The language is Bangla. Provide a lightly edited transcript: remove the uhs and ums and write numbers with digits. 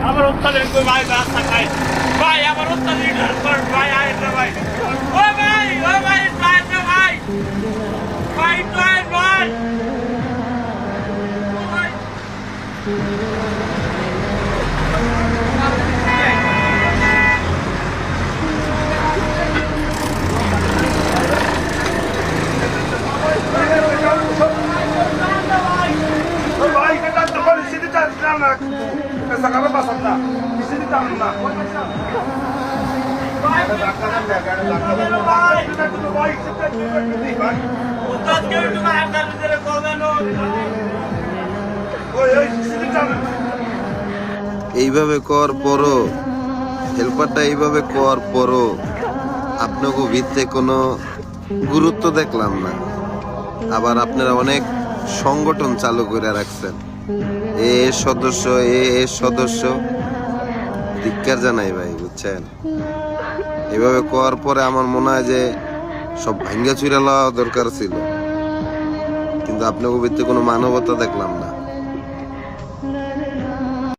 আমার উত্তরে ভাই রাস্তা খাই ভাই আমার উত্তরে ভাই আরেকটা ভাই ও ভাই ভাই ভাই ভাই ভাই ভাই এইভাবে কর পরও হেল্পারটা এইভাবে কর পরও আপনাকে ভিতরে কোনো গুরুত্ব দেখলাম না। আবার আপনারা অনেক সংগঠন চালু করে রাখছেন, এর সদস্য এর সদস্য। ধিক্কার জানাই ভাই, বুঝছেন? এভাবে করার পরে আমার মনে হয় যে সব ভাঙ্গা চুরা লওয়া দরকার ছিল, কিন্তু আপনাকে ভিতরে কোনো মানবতা দেখলাম না।